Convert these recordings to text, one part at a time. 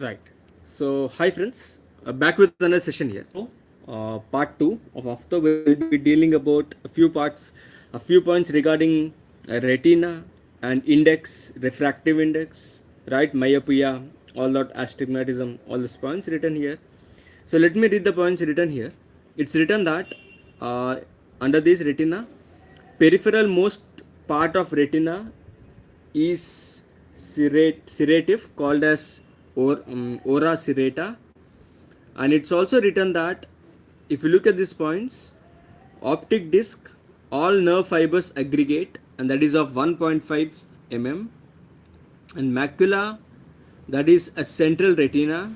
Right. So, hi friends, back with another session here. Part 2 of Optho, we will be dealing about a few points regarding retina and index, refractive index, right, myopia, all that astigmatism, all these points written here. So, let me read the points written here. It's written that uh, under this retina, peripheral most part of retina is serrative called as ora serrata, and it's also written that if you look at these points, optic disc, all nerve fibers aggregate, and that is of 1.5 mm, and macula, that is a central retina,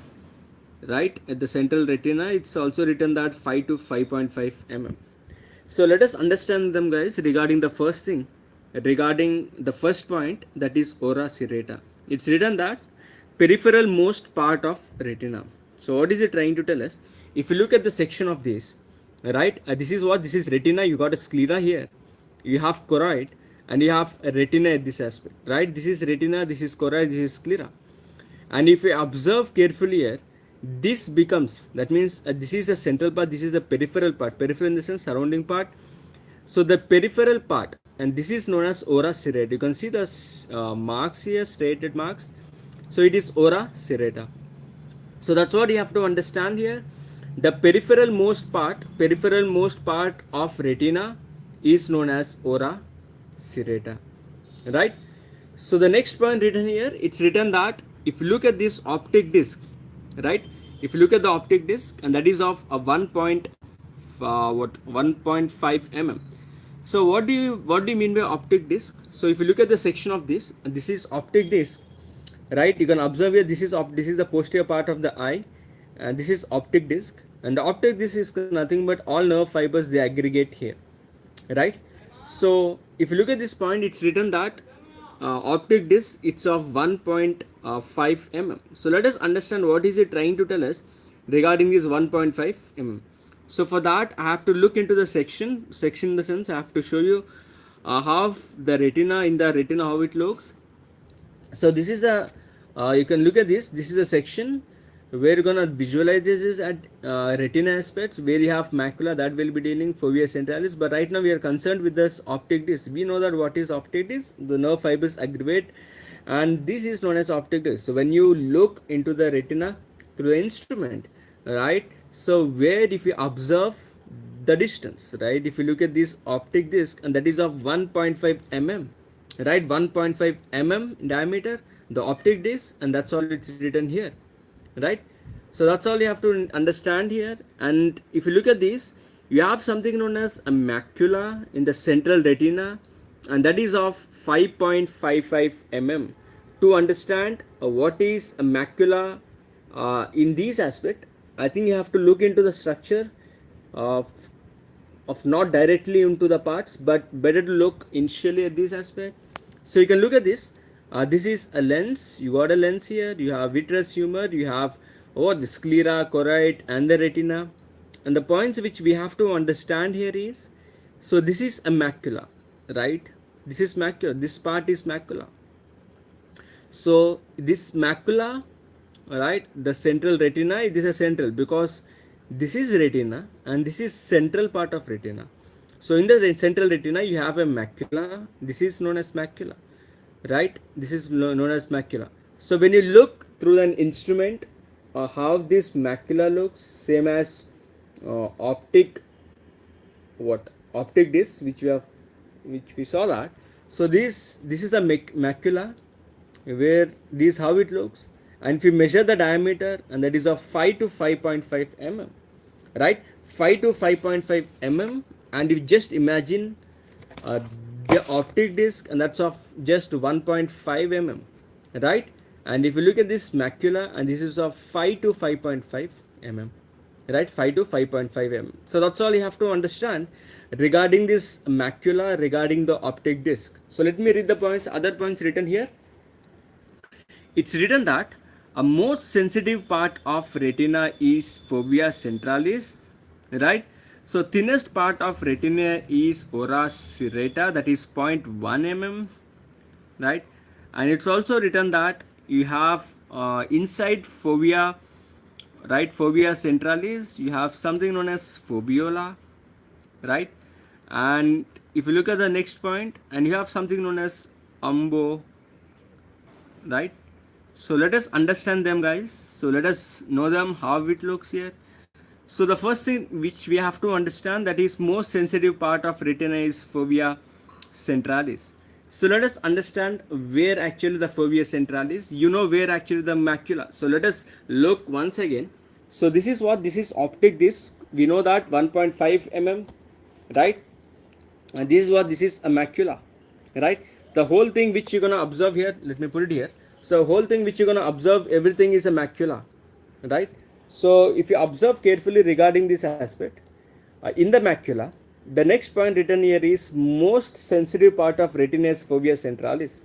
right, at the central retina it's also written that 5 to 5.5 mm. So let us understand them, guys, regarding the first thing, regarding the first point, that is ora serrata. It's written that peripheral most part of retina. So what is it trying to tell us? If you look at the section of this, right, this is retina. You got a sclera here, you have choroid, and you have a retina at this aspect, right? This is retina, this is choroid, this is sclera. And if we observe carefully here, this becomes, that means this is the central part, this is the peripheral part, peripheral in the sense surrounding part. So the peripheral part, and this is known as ora serrata. You can see the marks here, striated marks. So it is ora serrata. So that's what you have to understand here. The peripheral most part of retina is known as ora serrata, right? So the next point written here, it's written that if you look at this optic disc, right? If you look at the optic disc, and that is of a 1.5 mm. So what do you mean by optic disc? So if you look at the section of this, and this is optic disc, right? You can observe here, this is the posterior part of the eye, and this is optic disc, and the optic disc is nothing but all nerve fibers, they aggregate here, right? So if you look at this point, it's written that optic disc, it's of 1.5 mm. So let us understand what is it trying to tell us regarding this 1.5 mm. So for that I have to look into the section in the sense I have to show you how the retina, in the retina, how it looks. So this is the you can look at this is a section where you're gonna visualize this at retina aspects, where you have macula, that will be dealing fovea centralis. But right now we are concerned with this optic disc. We know that what is optic disc, the nerve fibers aggravate, and this is known as optic disc. So when you look into the retina through the instrument, right, so where if you observe the distance, right, if you look at this optic disc, and that is of 1.5 mm, right, 1.5 mm diameter, the optic disc, and that's all it's written here, right? So that's all you have to understand here. And if you look at this, you have something known as a macula in the central retina, and that is of 5.55 mm. To understand what is a macula in this aspect, I think you have to look into the structure of not directly into the parts, but better to look initially at this aspect. So you can look at this. This is a lens. You got a lens here. You have vitreous humor. You have the sclera, choroid, and the retina. And the points which we have to understand here is, so this is a macula, right? This is macula. This part is macula. So this macula, right, the central retina, this is central because this is retina and this is central part of retina. So in the central retina you have a macula. This is known as macula, right? This is known as macula. So when you look through an instrument, how this macula looks, same as optic disc, which we saw that. So this is a macula, where this how it looks. And if you measure the diameter, and that is of 5 to 5.5 mm, right, 5 to 5.5 mm. And you just imagine the optic disc, and that's of just 1.5 mm, right? And if you look at this macula, and this is of 5 to 5.5 mm, right, 5 to 5.5 mm. So that's all you have to understand regarding this macula, regarding the optic disc. So let me read the points, other points written here. It's written that a most sensitive part of retina is fovea centralis, right? So thinnest part of retina is ora serrata, that is 0.1 mm, right? And it's also written that you have inside fovea, right, fovea centralis, you have something known as foveola, right? And if you look at the next point, and you have something known as umbo, right? So let us understand them, guys. So let us know them, how it looks here. So the first thing which we have to understand, that is most sensitive part of retina, is fovea centralis. So let us understand where actually the fovea centralis, you know where actually the macula. So let us look once again. So this is what, this is optic disc, we know that 1.5 mm, right? And this is what, this is a macula, right? The whole thing which you're gonna observe here, let me put it here. So whole thing which you're gonna observe, everything is a macula, right? So if you observe carefully regarding this aspect, in the macula, the next point written here is most sensitive part of retina is fovea centralis.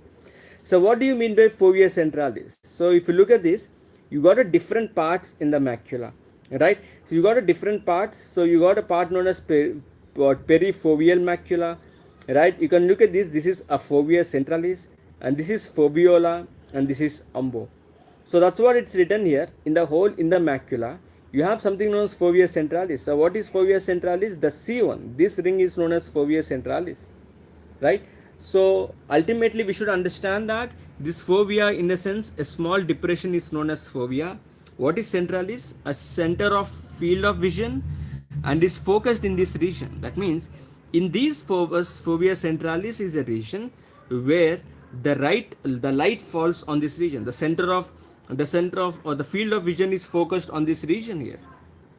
So what do you mean by fovea centralis? So if you look at this, you got a different parts in the macula, right? So you got a different parts. So you got a part known as perifoveal macula, right? You can look at this. This is a fovea centralis, and this is foveola, and this is umbo. So that's what it's written here. In the whole, in the macula, you have something known as fovea centralis. So what is fovea centralis? The C1. This ring is known as fovea centralis, right? So ultimately we should understand that this fovea, in a sense, a small depression is known as fovea. What is centralis? A center of field of vision, and is focused in this region. That means in these fovea centralis is a region where the light falls on this region. The center of or the field of vision is focused on this region here,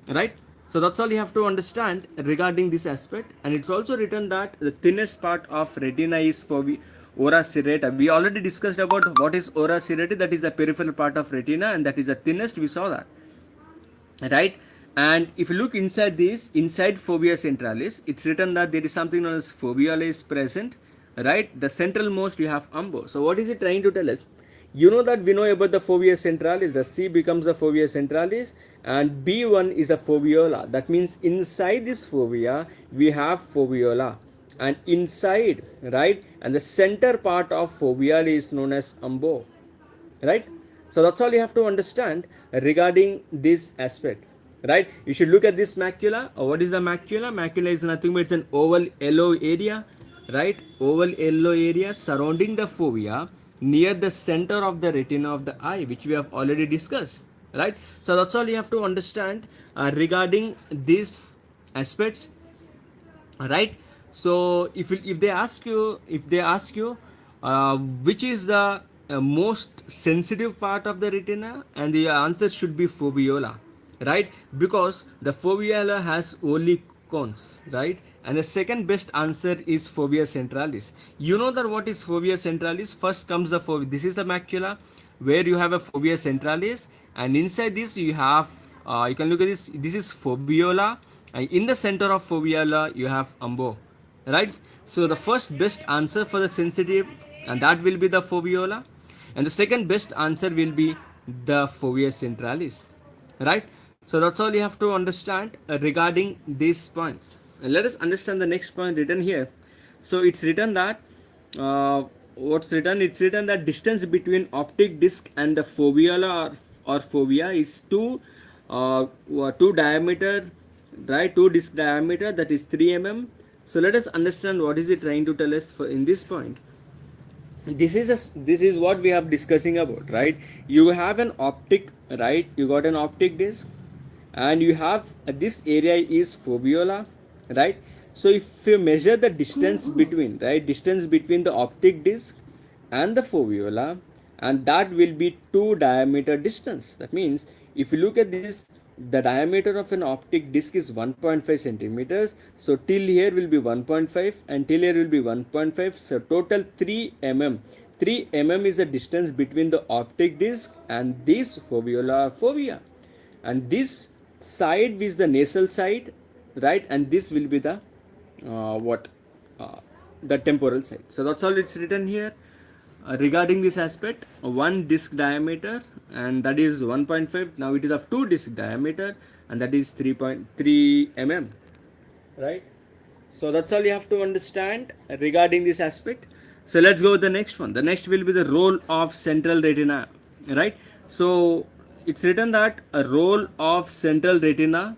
right? So that's all you have to understand regarding this aspect. And it's also written that the thinnest part of retina is fovea ora serrata. We already discussed about what is ora serrata. That is the peripheral part of retina, and that is the thinnest. We saw that, right? And if you look inside this, inside fovea centralis, it's written that there is something known as foveola is present, right? The central most you have umbo. So what is it trying to tell us? You know that we know about the fovea centralis. The C becomes the fovea centralis, and B1 is a foveola. That means inside this fovea we have foveola, and inside, right, and the center part of foveola is known as umbo, right? So that's all you have to understand regarding this aspect, right? You should look at this macula. What is the macula? Macula is nothing but it's an oval yellow area, right? Oval yellow area surrounding the fovea near the center of the retina of the eye, which we have already discussed, right? So that's all you have to understand regarding these aspects, right? So if they ask you which is the most sensitive part of the retina, and the answer should be foveola, right? Because the foveola has only cones, right? And the second best answer is fovea centralis. You know that what is fovea centralis? First comes the fovea. This is the macula where you have a fovea centralis, and inside this you have you can look at this. This is foveola, and in the center of foveola you have umbo, right? So the first best answer for the sensitive, and that will be the foveola, and the second best answer will be the fovea centralis, right? So that's all you have to understand regarding these points. And let us understand the next point written here. So it's written that what's written? It's written that distance between optic disc and the foveola or fovea is two diameter, right? Two disc diameter, that is 3 mm. So let us understand what is it trying to tell us in this point. This is what we have discussing about, right? You have an optic, right? You got an optic disc, and you have this area is foveola, right? So if you measure the distance between, right, distance between the optic disc and the foveola, and that will be two diameter distance. That means if you look at this, the diameter of an optic disc is 1.5 centimeters. So till here will be 1.5, and till here will be 1.5. So total 3 mm. 3 mm is the distance between the optic disc and this fovea, and this side is the nasal side, right? And this will be the the temporal side. So that's all it's written here regarding this aspect. One disc diameter, and that is 1.5. Now it is of two disc diameter, and that is 3.3 mm, right? So that's all you have to understand regarding this aspect. So let's go with the next one. The next will be the role of central retina, right? So it's written that a role of central retina,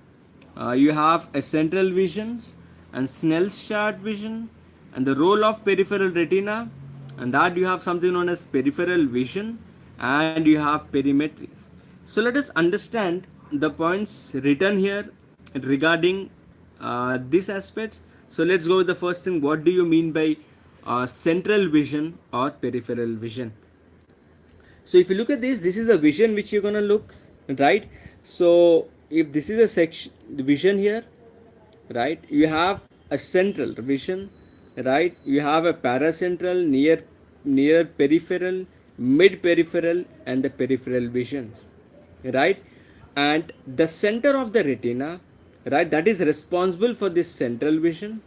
you have a central visions and Snell's chart vision, and the role of peripheral retina, and that you have something known as peripheral vision, and you have perimetry. So let us understand the points written here regarding these aspects. So let's go with the first thing. What do you mean by central vision or peripheral vision? So if you look at this, this is the vision which you're gonna look, right? So if this is a section vision here, right, you have a central vision, right? You have a paracentral, near peripheral, mid peripheral, and the peripheral visions, right? And the center of the retina, right, that is responsible for this central vision,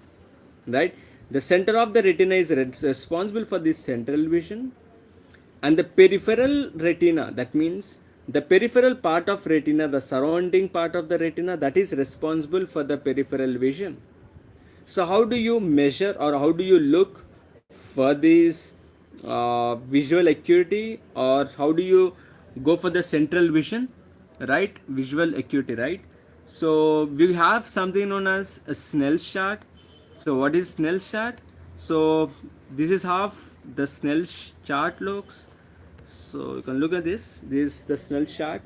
right? The center of the retina is responsible for this central vision, and the peripheral retina, that means the peripheral part of retina, the surrounding part of the retina, that is responsible for the peripheral vision. So how do you measure or how do you look for this visual acuity, or how do you go for the central vision, right? Visual acuity, right? So we have something known as a Snell's chart. So what is Snell's chart? So this is how the Snell's chart looks. So you can look at this. This is the Snell's chart,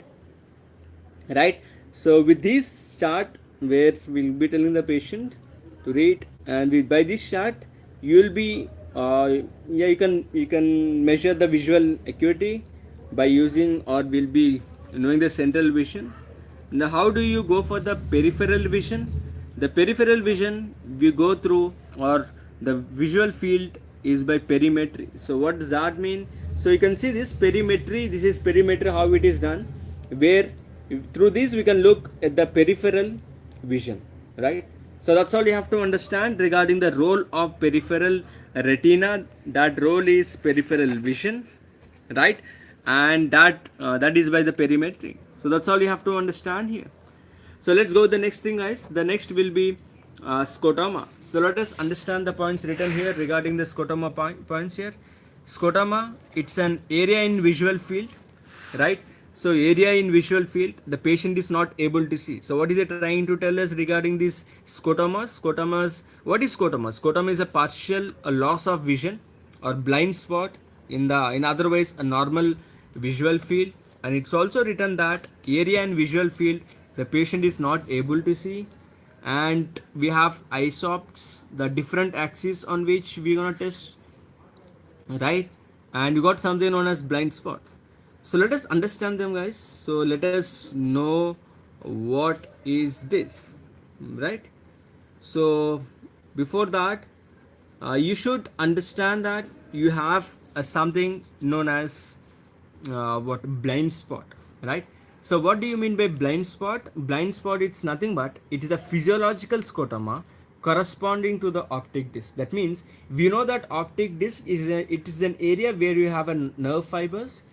right? So with this chart, where we'll be telling the patient to read, and by this chart you will be yeah, you can measure the visual acuity by using, or will be knowing the central vision. Now how do you go for the peripheral vision? The peripheral vision we go through, or the visual field is by perimetry. So what does that mean? So you can see this perimetry, this is perimetry, how it is done, where through this we can look at the peripheral vision, right? So that's all you have to understand regarding the role of peripheral retina. That role is peripheral vision, right? And that is by the perimetry. So that's all you have to understand here. So let's go with the next thing, guys. The next will be scotoma. So let us understand the points written here regarding the scotoma points here. Scotoma, it's an area in visual field, right? So area in visual field, the patient is not able to see. So what is it trying to tell us regarding these scotomas? Scotomas, what is scotoma? Scotoma is a partial loss of vision or blind spot in otherwise a normal visual field. And it's also written that area in visual field, the patient is not able to see. And we have isopts, the different axes on which we're gonna test, right? And you got something known as blind spot. So let us understand them, guys. So let us know what is this, right? So before that, you should understand that you have something known as what blind spot, right? So what do you mean by blind spot? Blind spot, it's nothing but it is a physiological scotoma corresponding to the optic disc. That means we know that optic disc is it is an area where you have a nerve fibers,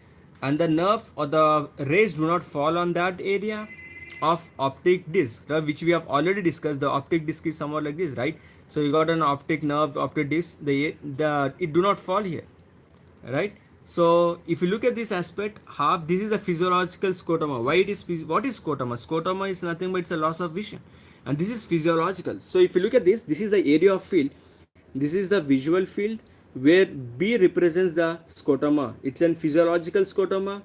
and the nerve or the rays do not fall on that area of optic disc, right? Which we have already discussed. The optic disc is somewhat like this, right? So you got an optic nerve, optic disc, the it do not fall here, right? So if you look at this aspect, half this is a physiological scotoma. Why it is what is scotoma? Scotoma is nothing but it's a loss of vision, and this is physiological. So if you look at this, this is the area of field, this is the visual field, where B represents the scotoma. It's a physiological scotoma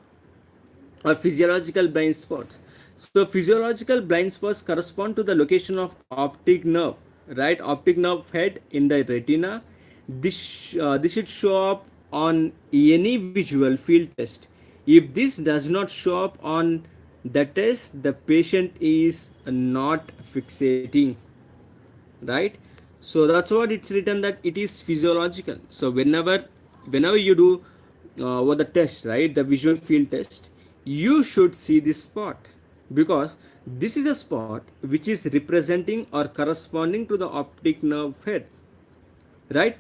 or physiological blind spots. So physiological blind spots correspond to the location of optic nerve, right? Optic nerve head in the retina. This should show up on any visual field test. If this does not show up on the test, the patient is not fixating, right? So that's what it's written, that it is physiological. So whenever you do what the test, right, the visual field test, you should see this spot, because this is a spot which is representing or corresponding to the optic nerve head, right?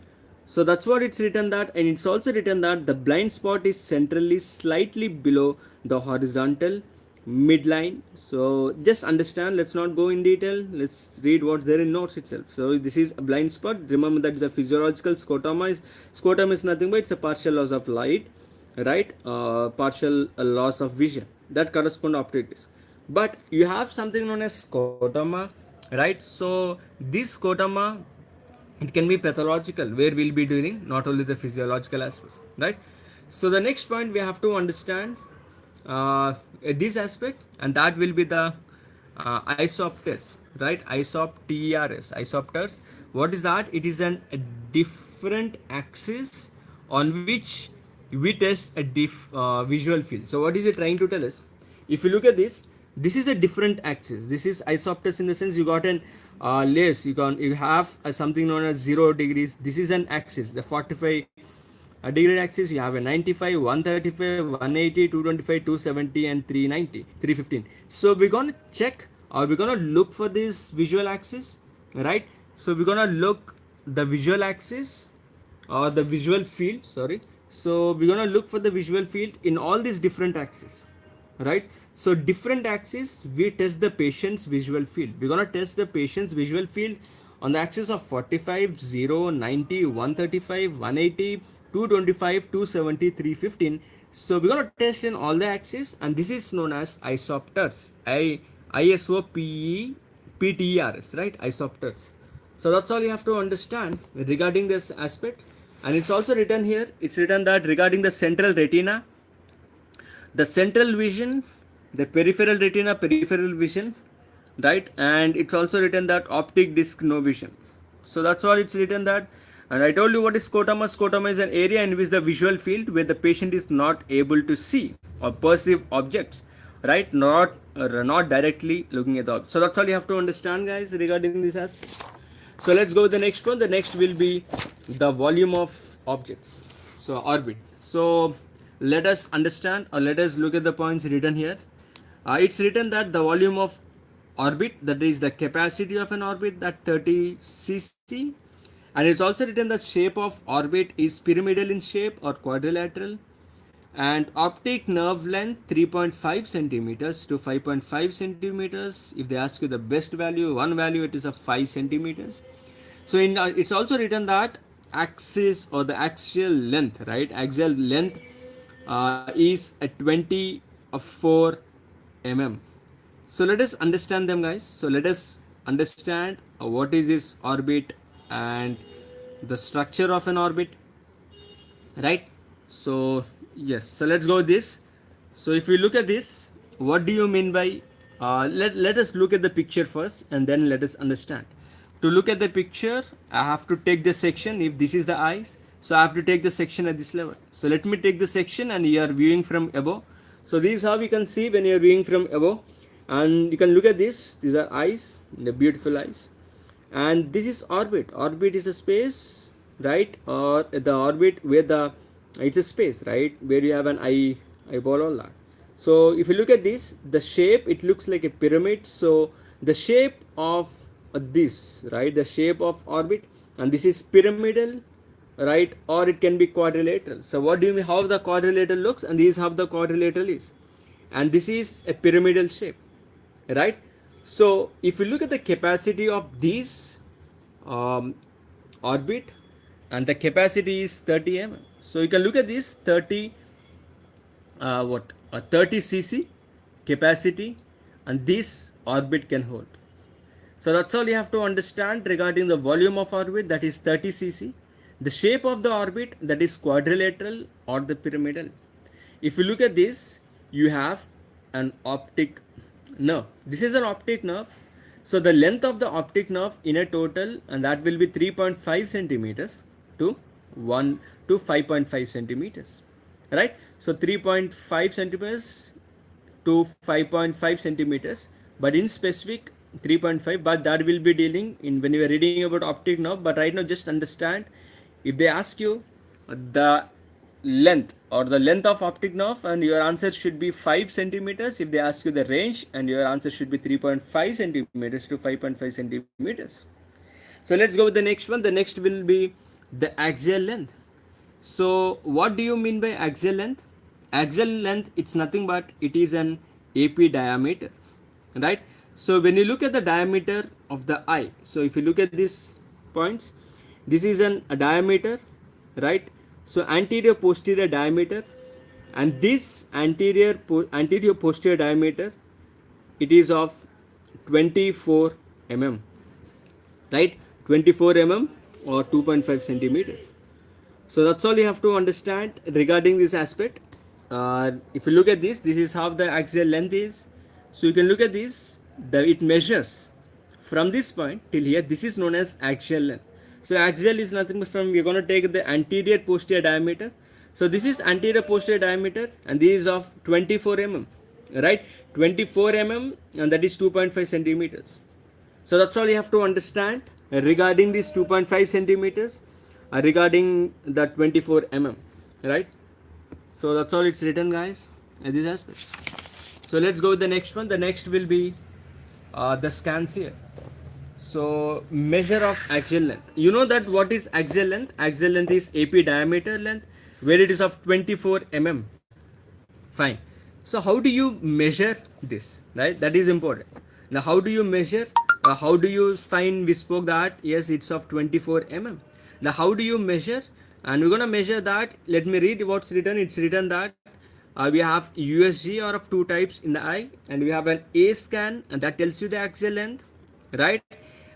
So that's what it's written that, and it's also written that the blind spot is centrally slightly below the horizontal midline. So just understand, let's not go in detail, let's read what's there in notes itself. So this is a blind spot. Remember that is a physiological scotoma is nothing but it's a partial loss of light, right? Partial loss of vision, that correspond to optic disc. But you have something known as scotoma, right? So this scotoma, it can be pathological, where we'll be doing not only the physiological aspects, right? So the next point we have to understand this aspect, and that will be the isopters, right? Isopters. What is that? It is a different axis on which we test a visual field. So what is it trying to tell us? If you look at this, this is a different axis. This is isopters in the sense you got an lace. You have something known as 0 degrees. This is an axis, the 45 degree axis. You have a 95, 135, 180, 225, 270, and 390, 315. So we're gonna check, or we're gonna look for this visual axis, right? So we're gonna look the visual axis or the visual field, sorry. So we're gonna look for the visual field in all these different axes, right? So different axis, we test the patient's visual field. We're gonna test the patient's visual field on the axis of 45, 0, 90, 135, 180, 225, 270, 315. So we're gonna test in all the axes, and this is known as isopters. ISOPTERS, right? Isopters. So that's all you have to understand regarding this aspect. And it's also written here, it's written that regarding the central retina, the central vision, the peripheral retina, peripheral vision, right? And it's also written that optic disc no vision. So that's all it's written that. And I told you what is scotoma. Scotoma is an area in which the visual field where the patient is not able to see or perceive objects, right? Not directly looking at the object. So that's all you have to understand, guys, regarding this aspect. So let's go with the next one. The next will be the volume of objects, so orbit. So let us understand, or let us look at the points written here. It's written that the volume of orbit, that is the capacity of an orbit, that 30 cc. And it's also written the shape of orbit is pyramidal in shape or quadrilateral, and optic nerve length 3.5 centimeters to 5.5 centimeters. If they ask you the best value, one value, it is of 5 centimeters. So it's also written that axis or the axial length, right? Axial length is at 24 mm. So let us understand them, guys. So let us understand what is this orbit and the structure of an orbit, right? So yes, so let's go with this. So if we look at this, what do you mean by let us look at the picture first, and then let us understand. To look at the picture, I have to take the section. If this is the eyes, so I have to take the section at this level. So let me take the section, and you are viewing from above. So this is how you can see when you are viewing from above, and you can look at this. These are eyes, the beautiful eyes, and this is orbit. Orbit is a space, right? Or the orbit where it's a space, right, where you have an eyeball all that. So if you look at this, the shape, it looks like a pyramid. So the shape of this, right, the shape of orbit, and this is pyramidal, right, or it can be quadrilateral. So what do you mean how the quadrilateral looks, and this is how the quadrilateral is, and this is a pyramidal shape, right? So if you look at the capacity of this orbit, and the capacity is 30 mm. So you can look at this 30 30 cc capacity, and this orbit can hold. So that's all you have to understand regarding the volume of orbit, that is 30 cc. The shape of the orbit, that is quadrilateral or the pyramidal. If you look at this, you have an optic nerve. This is an optic nerve. So the length of the optic nerve in a total, and that will be 3.5 centimeters to 5.5 centimeters, right? So 3.5 centimeters to 5.5 centimeters, but in specific 3.5, but that will be dealing in when you are reading about optic nerve. But right now just understand, if they ask you the length or the length of optic nerve, and your answer should be 5 centimeters. If they ask you the range, and your answer should be 3.5 centimeters to 5.5 centimeters. So let's go with the next one. The next will be the axial length. So what do you mean by axial length? Axial length, it's nothing but it is an AP diameter, right? So when you look at the diameter of the eye, so if you look at these points, this is a diameter, right? So anterior posterior diameter, and this anterior posterior diameter, it is of 24 mm, right? 24 mm or 2.5 centimeters. So that's all you have to understand regarding this aspect. If you look at this is how the axial length is. So you can look at this, it measures from this point till here. This is known as axial length. So axial is nothing but from, we're going to take the anterior posterior diameter. So this is anterior posterior diameter and this is of 24 mm, right? 24 mm, and that is 2.5 centimeters. So that's all you have to understand regarding this 2.5 centimeters, regarding the 24 mm, right? So that's all it's written, guys, in this aspect. So let's go with the next one. The next will be the scans here. So measure of axial length. You know that what is axial length? Axial length is AP diameter length, where it is of 24 mm. Fine. So how do you measure this, right? That is important. Now how do you measure? How do you find? We spoke that yes, it's of 24 mm. Now how do you measure? And we're gonna measure that. Let me read what's written. It's written that we have USG or of two types in the eye, and we have an A scan, and that tells you the axial length, right?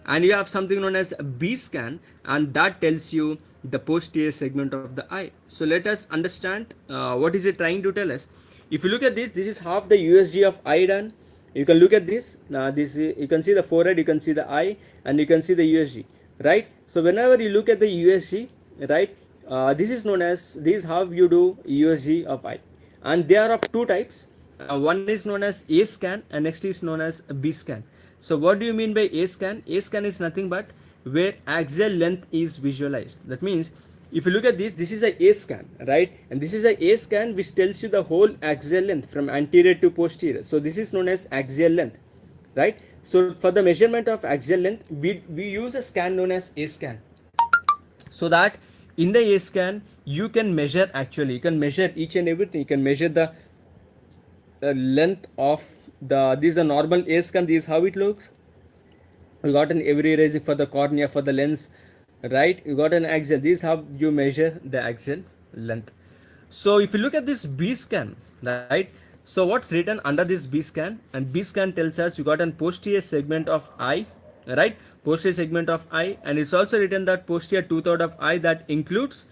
And you have something known as a B scan, and that tells you the posterior segment of the eye. So let us understand what is it trying to tell us. If you look at this is half the USG of eye done. You can look at this. This is, you can see the forehead, you can see the eye, and you can see the USG, right? So whenever you look at the USG, right, this is known as, this is how you do USG of eye, and they are of two types. One is known as A scan and next is known as B scan. So what do you mean by A scan? A scan is nothing but where axial length is visualized. That means if you look at this is a A scan, right? And this is a A scan which tells you the whole axial length from anterior to posterior. So this is known as axial length, right? So for the measurement of axial length, we use a scan known as A scan. So that in the A scan, you can measure, actually, you can measure each and everything. You can measure the length of the, this is a normal A scan, this is how it looks. We got an every raising for the cornea, for the lens, right? You got an axial. This is how you measure the axial length. So if you look at this B scan, right? So what's written under this B scan? And B scan tells us you got an posterior segment of eye, right? Posterior segment of eye, and it's also written that posterior 2/3 of eye, that includes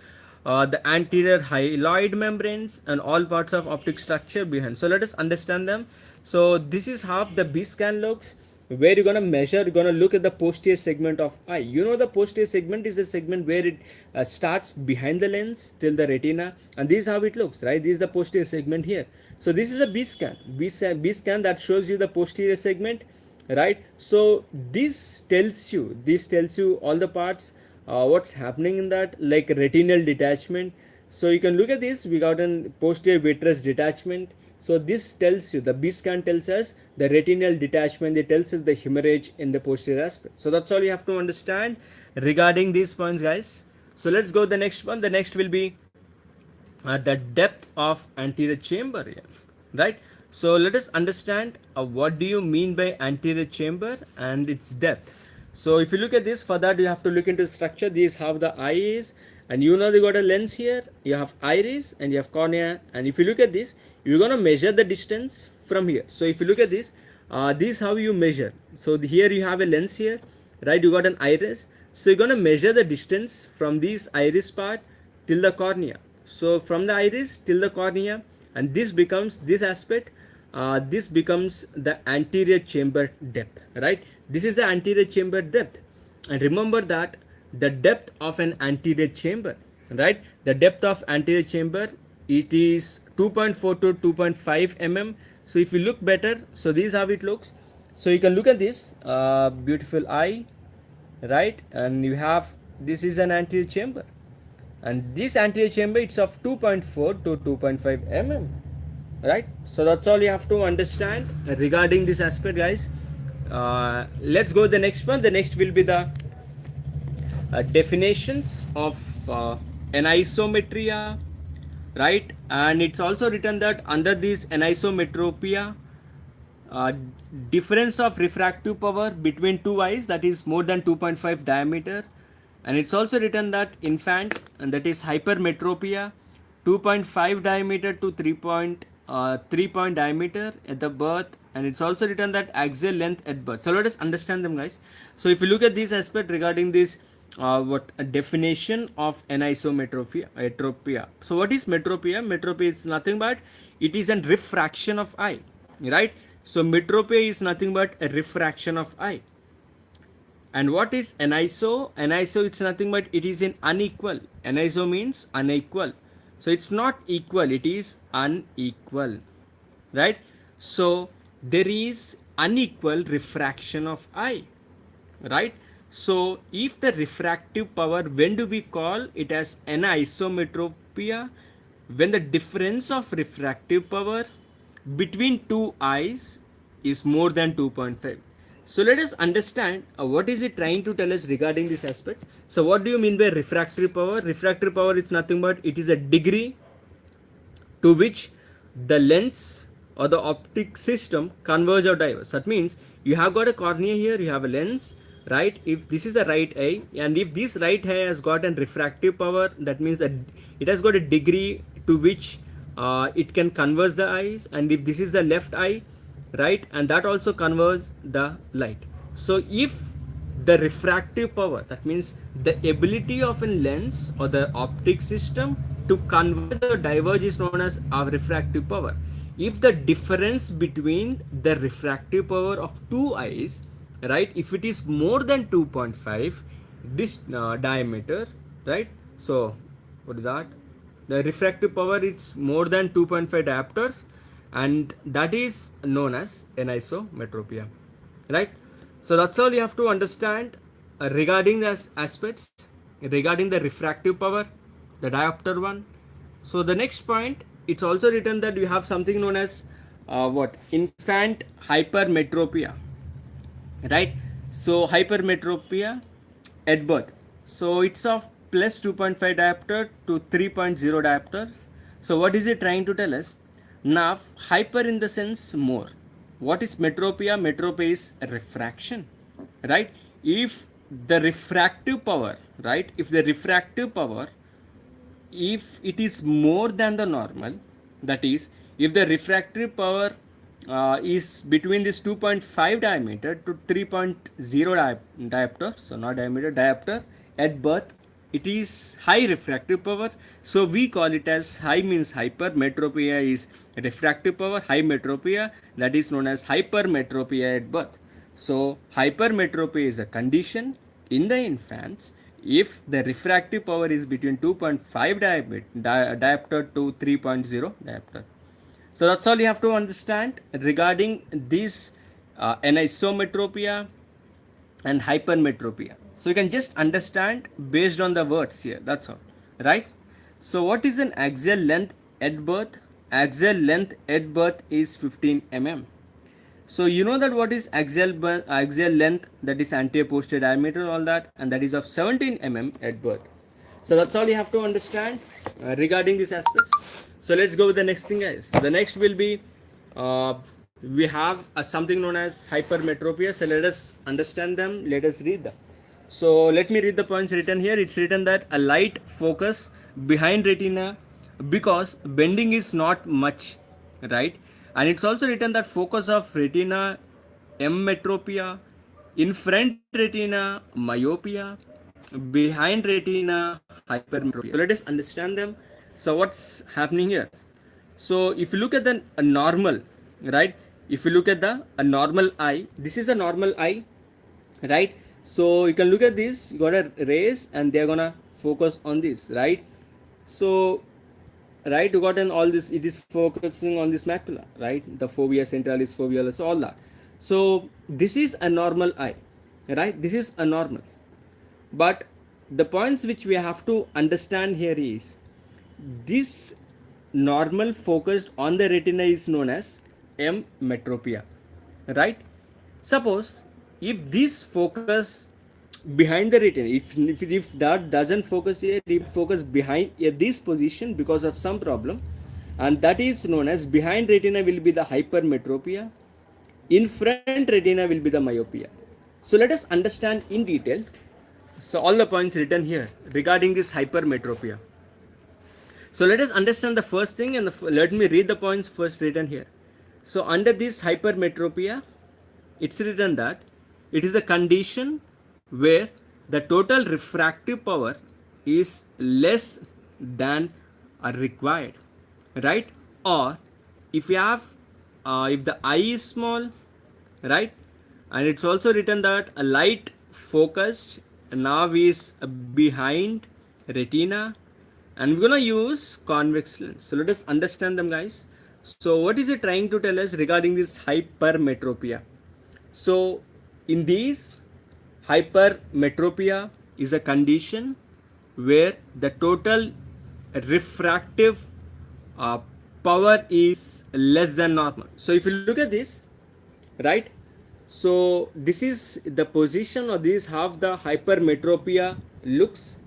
the anterior hyaloid membranes and all parts of optic structure behind. So let us understand them. So this is how the B scan looks, where you're gonna measure, you're gonna look at the posterior segment of eye. You know the posterior segment is the segment where it starts behind the lens till the retina, and this is how it looks, right? This is the posterior segment here. So this is a B scan. B scan that shows you the posterior segment, right? So this tells you all the parts, what's happening in that, like retinal detachment. So you can look at this, we got an posterior vitreous detachment. So this tells you, the B scan tells us the retinal detachment, it tells us the hemorrhage in the posterior aspect. So that's all you have to understand regarding these points, guys. So let's go to the next one. The next will be the depth of anterior chamber here, right? So let us understand what do you mean by anterior chamber and its depth. So if you look at this, for that you have to look into the structure. This is how the eye is, and you know you got a lens here, you have iris and you have cornea, and if you look at this, you're gonna measure the distance from here. So if you look at this, this is how you measure. So here you have a lens here, right? You got an iris, so you're gonna measure the distance from this iris part till the cornea. So from the iris till the cornea, and this becomes, this aspect, this becomes the anterior chamber depth, right? This is the anterior chamber depth. And remember that the depth of an anterior chamber, right? The depth of anterior chamber, it is 2.4 to 2.5 mm. So if you look better, so this is how it looks. So you can look at this beautiful eye, right? And you have, this is an anterior chamber, and this anterior chamber, it's of 2.4 to 2.5 mm, right? So that's all you have to understand regarding this aspect, guys. Let's go to the next one. The next will be the definitions of anisometria, right? And it's also written that under this anisometropia, difference of refractive power between two eyes, that is more than 2.5 diameter. And it's also written that infant, and that is hypermetropia, 2.5 diameter to 3 point diameter at the birth, and it's also written that axial length at birth. So let us understand them, guys. So if you look at this aspect regarding this what a definition of anisometropia. So what is metropia? Metropia is nothing but it is a refraction of eye, right? So metropia is nothing but a refraction of eye. And what is aniso? Aniso, it's nothing but it is an unequal. Aniso means unequal. So it's not equal, it is unequal, right? So there is unequal refraction of eye, right? So if the refractive power, when do we call it as anisometropia? When the difference of refractive power between two eyes is more than 2.5. So let us understand what is it trying to tell us regarding this aspect. So what do you mean by refractive power? Refractive power is nothing but it is a degree to which the lens or the optic system converge or diverge. That means you have got a cornea here, you have a lens, right? If this is the right eye, and if this right eye has got a refractive power, that means that it has got a degree to which it can converge the eyes, and if this is the left eye, right, and that also converges the light. So if the refractive power, that means the ability of a lens or the optic system to converge or diverge, is known as our refractive power. If the difference between the refractive power of two eyes, right, if it is more than 2.5 this diameter, right, so what is that? The refractive power is more than 2.5 diopters, and that is known as anisometropia, right? So that's all you have to understand regarding the aspects regarding the refractive power, the diopter one. So the next point, it's also written that we have something known as infant hypermetropia, right? So hypermetropia at birth, so it's of plus 2.5 diopter to 3.0 diopters. So what is it trying to tell us? Now hyper in the sense more. What is metropia? Metropia is refraction, right? If the refractive power, right, if the refractive power, if it is more than the normal, that is if the refractive power is between this 2.5 diameter to 3.0 diopter, so not diameter, diopter at birth, it is high refractive power. So we call it as high means hyper, metropia is refractive power, high metropia, that is known as hypermetropia at birth. So hypermetropia is a condition in the infants if the refractive power is between 2.5 diopter to 3.0 diopter. So that's all you have to understand regarding this anisometropia and hypermetropia. So you can just understand based on the words here, that's all, right? So what is an axial length at birth? Axial length at birth is 15 mm. So you know that what is axial length, that is anterior posterior diameter, all that, and that is of 17 mm at birth. So that's all you have to understand regarding these aspects. So let's go with the next thing, guys. The next will be we have something known as hypermetropia. So let us understand them, let us read them. So let me read the points written here. It's written that a light focus behind retina because bending is not much, right? And it's also written that focus of retina emmetropia, in front retina myopia, behind retina hypermetropia. So let us understand them. So what's happening here? So if you look at the normal, right? If you look at the normal eye, this is the normal eye, right? So you can look at this, you got a rays and they're gonna focus on this, right? So right, you got an all this, it is focusing on this macula, right? The fovea centralis, foveolus, all that. So this is a normal eye, right? This is a normal. But the points which we have to understand here is this normal focused on the retina is known as emmetropia, right? Suppose if this focus behind the retina, if that doesn't focus here, if focus behind this position because of some problem, and that is known as behind retina will be the hypermetropia, in front retina will be the myopia. So let us understand in detail. So all the points written here regarding this hypermetropia. So let us understand the first thing, and let me read the points first written here. So under this hypermetropia, it's written that it is a condition where the total refractive power is less than required, right? Or if you have, if the eye is small, right? And it's also written that a light focused now is behind retina, and we're gonna use convex lens. So let us understand them, guys. So what is it trying to tell us regarding this hypermetropia? So in these, hypermetropia is a condition where the total refractive uh, power is less than normal. So if you look at this, right? So this is the position, or this is how the hypermetropia looks,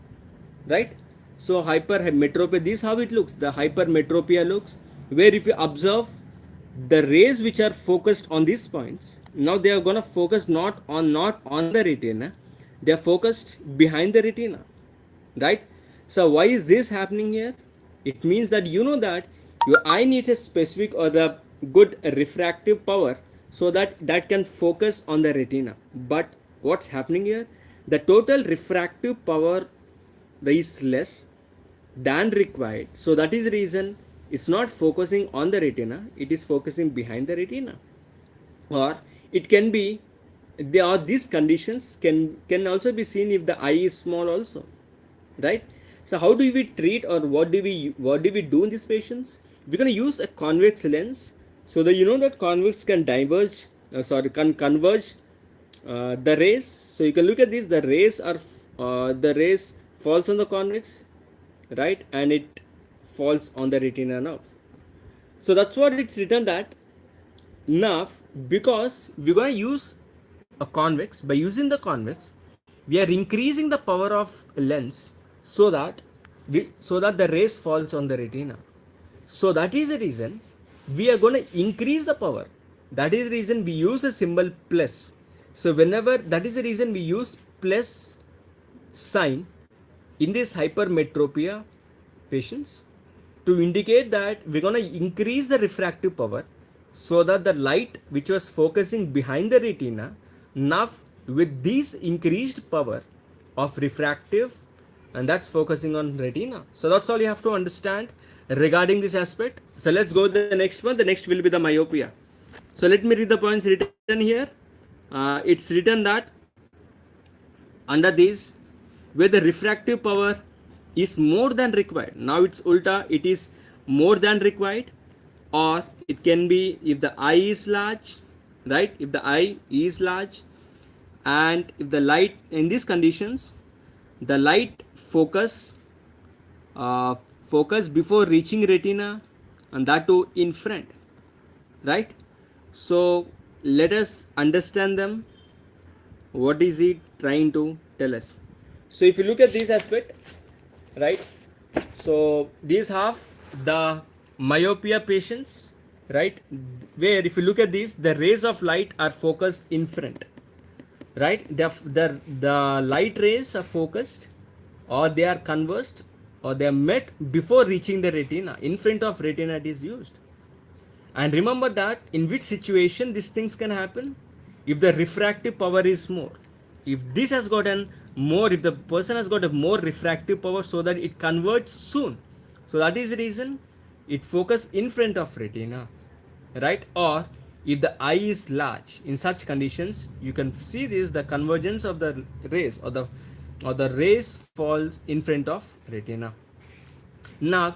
right? So hypermetropia, this is how it looks. The hypermetropia looks, where if you observe the rays which are focused on these points, now they are gonna focus not on the retina, they are focused behind the retina, right? So why is this happening here? It means that you know that your eye needs a specific or the good refractive power so that that can focus on the retina. But what's happening here? The total refractive power is less than required. So that is the reason it's not focusing on the retina, it is focusing behind the retina. Or it can be, there are these conditions can also be seen if the eye is small also, right? So how do we treat, or what do we do in these patients? We're going to use a convex lens, so that you know that convex can diverge, can converge the rays. So you can look at this, the rays falls on the convex, right, and it falls on the retina now. So that's what it's written that now, because we're going to use a convex, by using the convex we are increasing the power of lens so that the rays falls on the retina. So that is the reason we are going to increase the power. That is the reason we use the symbol plus. So whenever, that is the reason we use plus sign in this hypermetropia patients, to indicate that we're going to increase the refractive power so that the light which was focusing behind the retina, now with this increased power of refractive, and that's focusing on retina. So that's all you have to understand regarding this aspect. So let's go to the next one. The next will be the myopia. So let me read the points written here. It's written that under this, where the refractive power is more than required, now it's ulta, it is more than required. Or it can be if the eye is large, right? If the eye is large, and if the light, in these conditions, the light focus before reaching retina, and that too in front, right? So let us understand them. What is it trying to tell us? So if you look at this aspect, right? So these have the myopia patients, right? Where if you look at this, the rays of light are focused in front, right? The light rays are focused, or they are conversed, or they are met before reaching the retina. In front of retina it is used. And remember that in which situation these things can happen? If the refractive power is more, if this has gotten more, if the person has got a more refractive power, so that it converts soon, so that is the reason it focus in front of retina, right? Or if the eye is large, in such conditions you can see this, the convergence of the rays, or the rays falls in front of retina. Now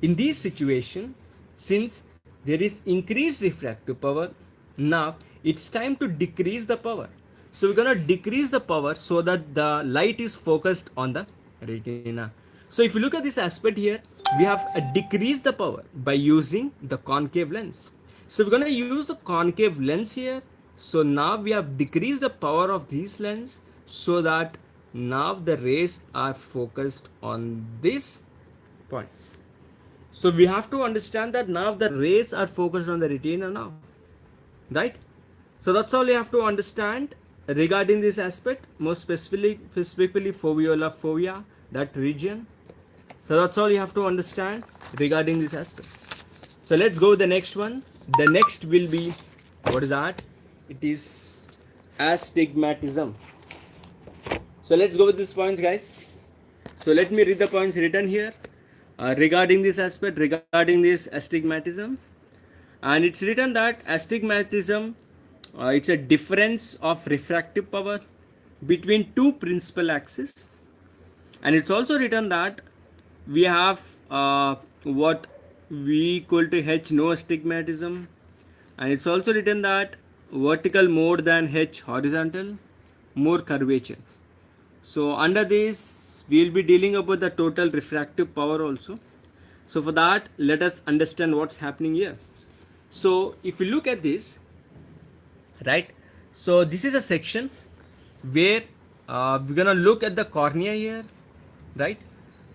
in this situation, since there is increased refractive power, now it's time to decrease the power. So we're gonna decrease the power so that the light is focused on the retina. So if you look at this aspect here, we have decreased the power by using the concave lens. So we're gonna use the concave lens here. So now we have decreased the power of this lens so that now the rays are focused on these points. So we have to understand that now the rays are focused on the retina now, right? So that's all you have to understand regarding this aspect, more specifically foveola fovea, that region. So that's all you have to understand regarding this aspect. So let's go with the next one. The next will be, what is that? It is astigmatism. So let's go with these points, guys. So let me read the points written here regarding this aspect, regarding this astigmatism. And it's written that astigmatism, it's a difference of refractive power between two principal axes. And it's also written that we have what V equal to H no astigmatism, and it's also written that vertical more than H horizontal, more curvature. So under this we will be dealing about the total refractive power also. So for that, let us understand what's happening here. So if you look at this, right, so this is a section where we're gonna look at the cornea here, right?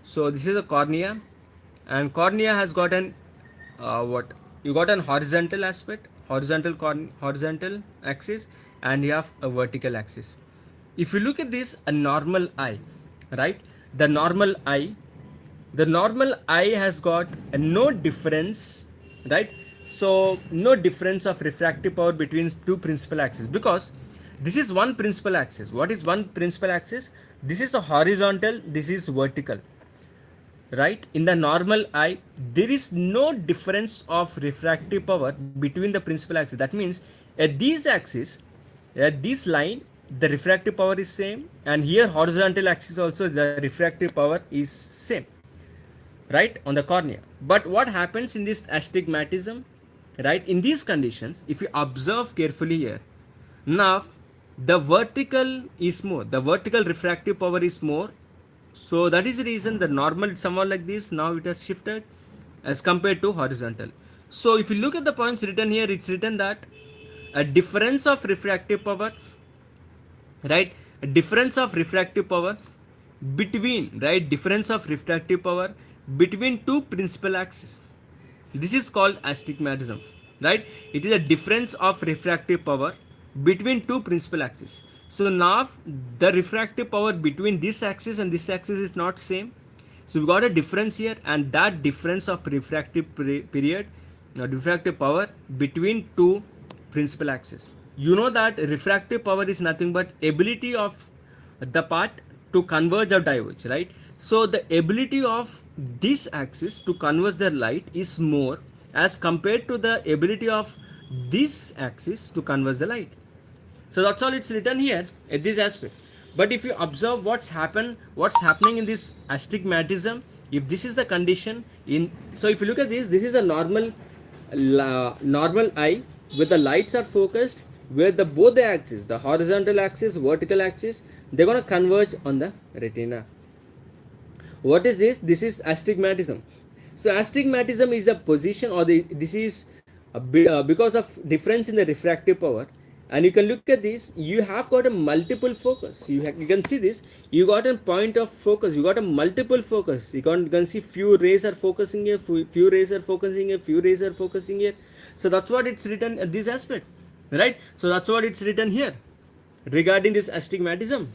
So this is a cornea, and cornea has got an what you got an horizontal aspect, horizontal axis, and you have a vertical axis. If you look at this, a normal eye, right, the normal eye has got no difference, right? So no difference of refractive power between two principal axes, because this is one principal axis. What is one principal axis? This is a horizontal, this is vertical, right? In the normal eye, there is no difference of refractive power between the principal axis. That means at these axis, at this line, the refractive power is same, and here horizontal axis also the refractive power is same, right, on the cornea. But what happens in this astigmatism, right, in these conditions, if you observe carefully here, now the vertical is more, the vertical refractive power is more. So that is the reason the normal somewhat like this, now it has shifted as compared to horizontal. So if you look at the points written here, it's written that a difference of refractive power, right, a difference of refractive power between, right, difference of refractive power between two principal axes, this is called astigmatism, right? It is a difference of refractive power between two principal axes. So now the refractive power between this axis and this axis is not same, so we got a difference here, and that difference of refractive period, refractive power between two principal axes. You know that refractive power is nothing but ability of the part to converge or diverge, right? So the ability of this axis to converge the light is more as compared to the ability of this axis to converge the light. So that's all it's written here at this aspect. But if you observe what's happening in this astigmatism, if this is the condition in, so if you look at this, this is a normal eye where the lights are focused, where the both the axes, the horizontal axis, vertical axis, they're gonna converge on the retina. What is this? This is astigmatism. So astigmatism is a position, or this is because of difference in the refractive power. And you can look at this, you have got a multiple focus. You can see this, you got a point of focus, you got a multiple focus. You can see few rays are focusing here, few rays are focusing here, few rays are focusing here. So that's what it's written at this aspect, right? So that's what it's written here regarding this astigmatism,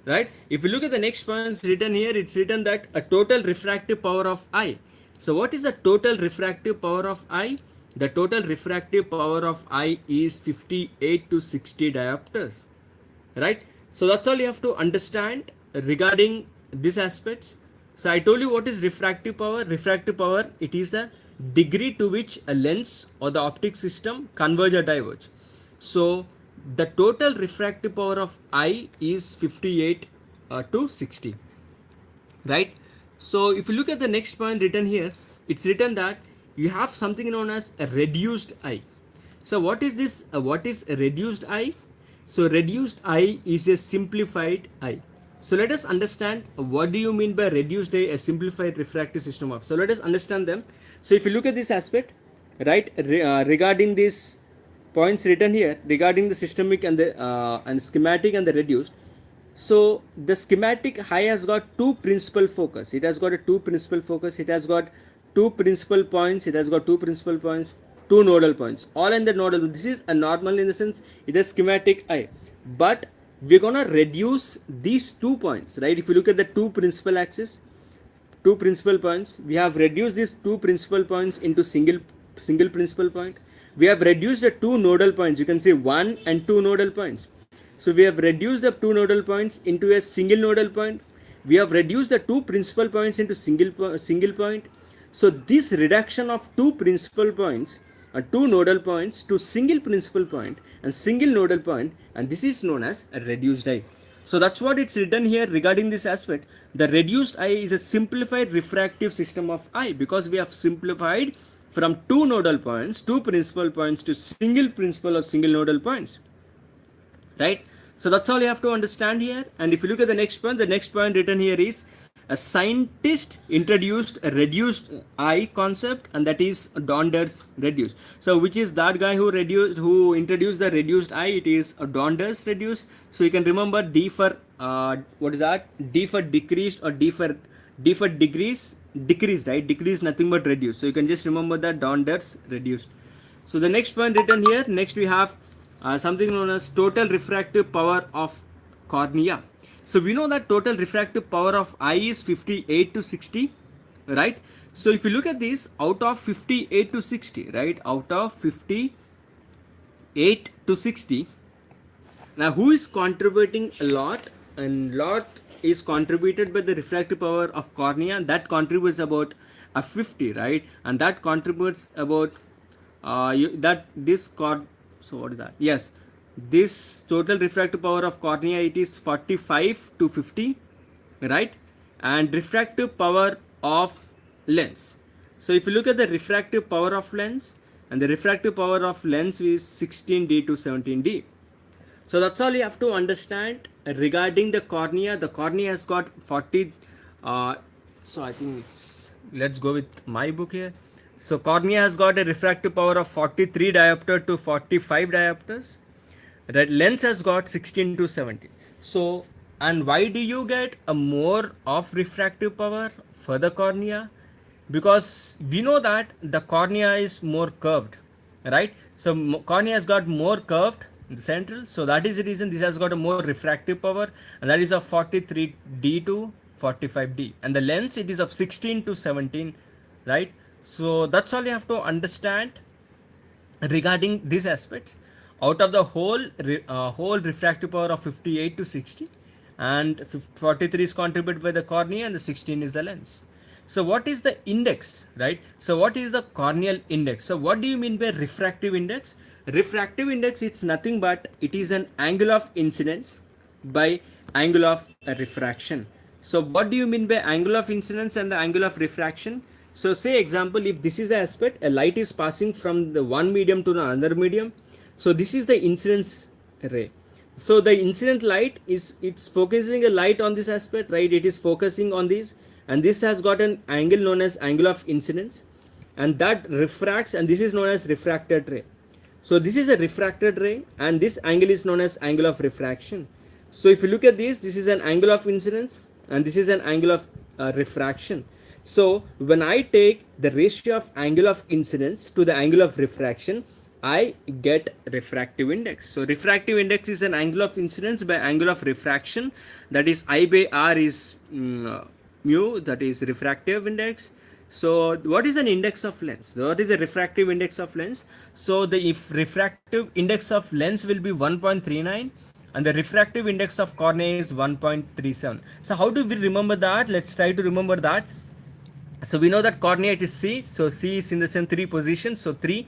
right? If you look at the next points written here, it's written that a total refractive power of eye. So what is the total refractive power of eye? The total refractive power of eye is 58 to 60 diopters, right? So that's all you have to understand regarding these aspects. So I told you what is refractive power. Refractive power, it is the degree to which a lens or the optic system converge or diverge. So the total refractive power of eye is 58 to 60, right? So if you look at the next point written here, it's written that you have something known as a reduced eye. So what is this? What is a reduced eye? So reduced eye is a simplified eye. So let us understand what do you mean by reduced eye, a simplified refractive system of. So let us understand them. So if you look at this aspect, right, regarding these points written here, regarding the systemic and the and schematic and the reduced. So the schematic eye has got two principal focus. It has got a two principal focus. It has got two principal points. It has got two principal points, two nodal points, all in the nodal. This is a normal in the sense it is schematic eye, but we're gonna reduce these 2 points, right? If you look at the two principal axis, two principal points. We have reduced these two principal points into single principal point. We have reduced the two nodal points. You can see one and two nodal points. So we have reduced the two nodal points into a single nodal point. We have reduced the two principal points into single point. So this reduction of two principal points, two nodal points to single principal point and single nodal point, and this is known as a reduced eye. So that's what it's written here regarding this aspect. The reduced eye is a simplified refractive system of eye, because we have simplified from two nodal points, two principal points, to single principal or single nodal points, right? So that's all you have to understand here. And if you look at the next point written here is, a scientist introduced a reduced eye concept, and that is Donder's reduced. So which is that guy who introduced the reduced eye? It is Donder's reduced. So you can remember D for what is that? D for decreased, or D for decreased, right? Decreased nothing but reduced. So you can just remember that Donder's reduced. So the next point written here, next we have something known as total refractive power of cornea. So we know that total refractive power of eye is 58 to 60, right? So if you look at this, out of 58 to 60, right? Out of 58 to 60, now who is contributing a lot? And lot is contributed by the refractive power of cornea. That contributes about a 50, right? And that contributes about so what is that? Yes, this total refractive power of cornea, it is 45 to 50, right? And refractive power of lens. So if you look at the refractive power of lens, and the refractive power of lens is 16D to 17D. So that's all you have to understand regarding the cornea. The cornea has got 40, so I think it's, let's go with my book here. So cornea has got a refractive power of 43 diopter to 45 diopters. That lens has got 16 to 17. So, and why do you get a more of refractive power for the cornea? Because we know that the cornea is more curved, right? So cornea has got more curved in the central. So that is the reason this has got a more refractive power, and that is of 43D to 45D. And the lens, it is of 16 to 17, right? So that's all you have to understand regarding these aspects. Out of the whole refractive power of 58 to 60, and 43 is contributed by the cornea, and the 16 is the lens. So what is the index, right? So what is the corneal index? So what do you mean by refractive index? Refractive index, it's nothing but it is an angle of incidence by angle of refraction. So what do you mean by angle of incidence and the angle of refraction? So say example, if this is the aspect, a light is passing from the one medium to another medium. So this is the incidence ray. So the incident light is, it's focusing a light on this aspect, right? It is focusing on this, and this has got an angle known as angle of incidence, and that refracts, and this is known as refracted ray. So this is a refracted ray, and this angle is known as angle of refraction. So if you look at this is an angle of incidence, and this is an angle of refraction. So when I take the ratio of angle of incidence to the angle of refraction, I get refractive index. So refractive index is an angle of incidence by angle of refraction, that is I by R is mu, that is refractive index. So what is an index of lens? What is a refractive index of lens? So the if refractive index of lens will be 1.39, and the refractive index of cornea is 1.37. So how do we remember that? Let's try to remember that. So we know that cornea, it is C. So C is in the same 3 positions. So 3.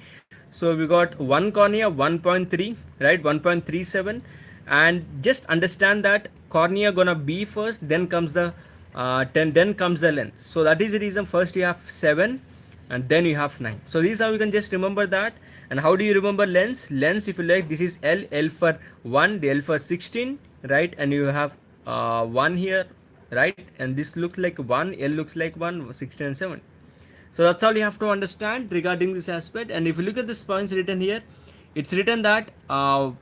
So we got one cornea 1.3, right? 1.37. And just understand that cornea gonna be first, then comes the 10, then comes the lens. So that is the reason first you have 7 and then you have 9. So this is how you can just remember that. And how do you remember lens? Lens, if you like, this is L, L for 1, the L for 16, right? And you have 1 here, right? And this looks like 1, L looks like 1, 16 and 7. So that's all you have to understand regarding this aspect. And if you look at this points written here, it's written that the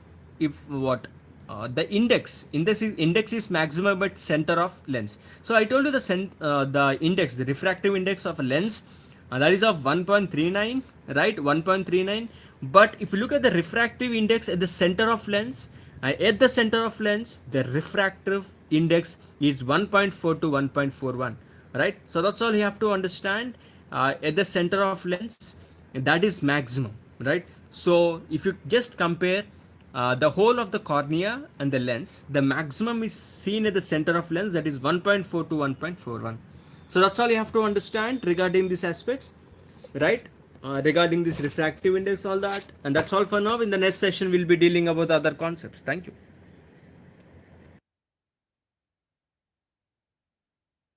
index is maximum at center of lens. So I told you the index, the refractive index of a lens, that is of 1.39, right? 1.39. But if you look at the refractive index at the center of lens, the refractive index is 1.4 to 1.41. right? So that's all you have to understand. At the center of lens, that is maximum, right? So if you just compare the whole of the cornea and the lens, the maximum is seen at the center of lens, that is 1.4 to 1.41. So that's all you have to understand regarding these aspects, right? Regarding this refractive index, all that, and that's all for now. In the next session we'll be dealing about other concepts. Thank you.